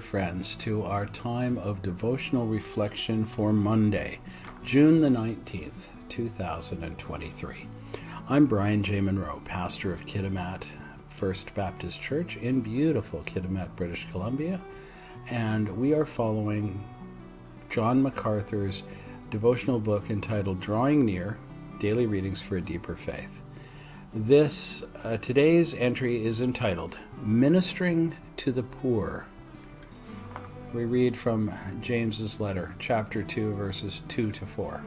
friends, to our time of devotional reflection for Monday, June the 19th, 2023. I'm Brian J. Munro, pastor of Kitimat First Baptist Church in beautiful Kitimat, British Columbia, and we are following John MacArthur's devotional book entitled Drawing Near, Daily Readings for a Deeper Faith. Today's entry is entitled Ministering to the Poor. We read from James's letter, chapter 2, verses 2 to 4.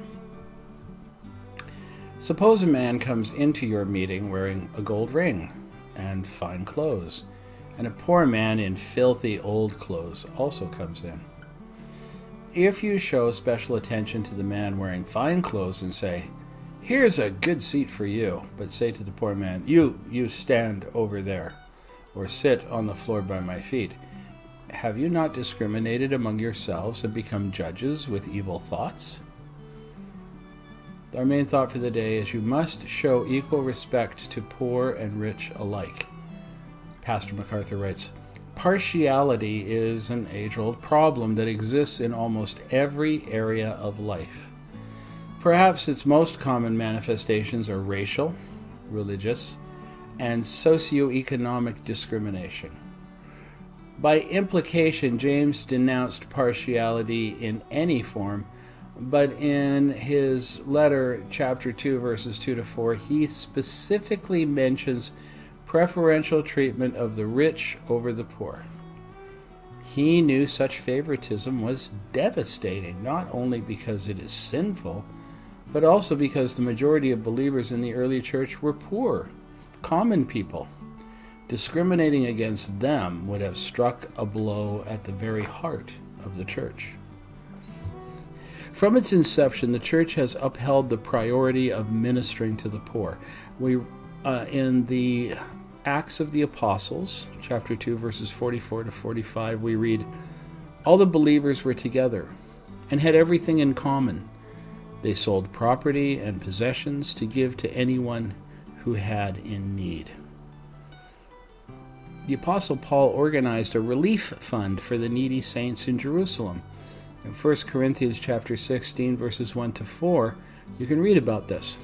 Suppose a man comes into your meeting wearing a gold ring and fine clothes, and a poor man in filthy old clothes also comes in. If you show special attention to the man wearing fine clothes and say, "Here's a good seat for you," but say to the poor man, You stand over there, or sit on the floor by my feet, have you not discriminated among yourselves and become judges with evil thoughts? Our main thought for the day is you must show equal respect to poor and rich alike. Pastor MacArthur writes, partiality is an age-old problem that exists in almost every area of life. Perhaps its most common manifestations are racial, religious, and socioeconomic discrimination. By implication, James denounced partiality in any form, but in his letter, chapter 2, verses 2 to 4, he specifically mentions preferential treatment of the rich over the poor. He knew such favoritism was devastating, not only because it is sinful, but also because the majority of believers in the early church were poor, common people. Discriminating against them would have struck a blow at the very heart of the church. From its inception, the church has upheld the priority of ministering to the poor. In the Acts of the Apostles, chapter 2, verses 44 to 45, we read, "All the believers were together and had everything in common. They sold property and possessions to give to anyone who had in need." The Apostle Paul organized a relief fund for the needy saints in Jerusalem. In 1 Corinthians chapter 16, verses 1 to 4, you can read about this.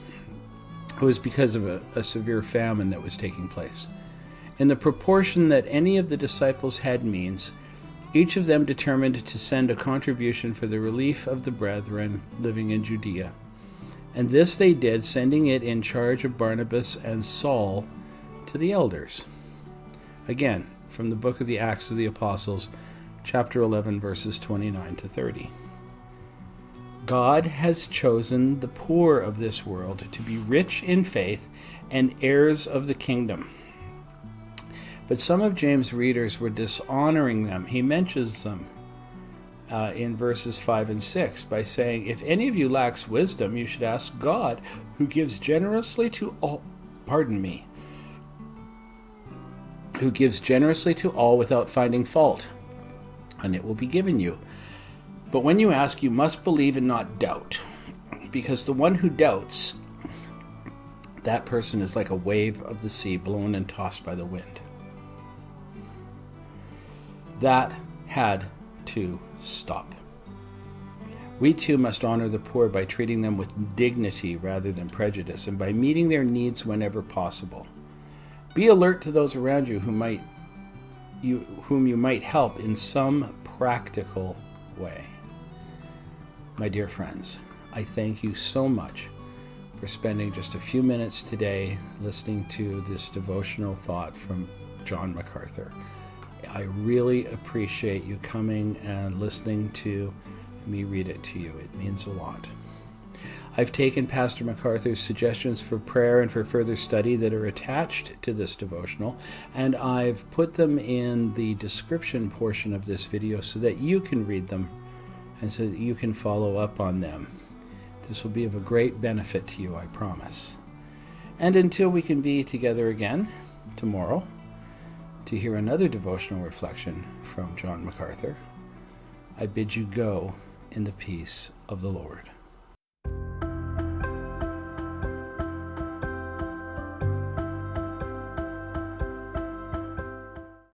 It was because of a severe famine that was taking place. In the proportion that any of the disciples had means, each of them determined to send a contribution for the relief of the brethren living in Judea. And this they did, sending it in charge of Barnabas and Saul to the elders. Again, from the book of the Acts of the Apostles, chapter 11, verses 29 to 30. God has chosen the poor of this world to be rich in faith and heirs of the kingdom. But some of James' readers were dishonoring them. He mentions them in verses 5 and 6 by saying, "If any of you lacks wisdom, you should ask God, who gives generously to all, who gives generously to all without finding fault, and it will be given you. But when you ask, you must believe and not doubt, because the one who doubts, that person is like a wave of the sea blown and tossed by the wind." That had to stop. We too must honor the poor by treating them with dignity rather than prejudice, and by meeting their needs whenever possible. Be alert to those around you whom you might help in some practical way. My dear friends, I thank you so much for spending just a few minutes today listening to this devotional thought from John MacArthur. I really appreciate you coming and listening to me read it to you. It means a lot. I've taken Pastor MacArthur's suggestions for prayer and for further study that are attached to this devotional, and I've put them in the description portion of this video so that you can read them and so that you can follow up on them. This will be of a great benefit to you, I promise. And until we can be together again tomorrow to hear another devotional reflection from John MacArthur, I bid you go in the peace of the Lord.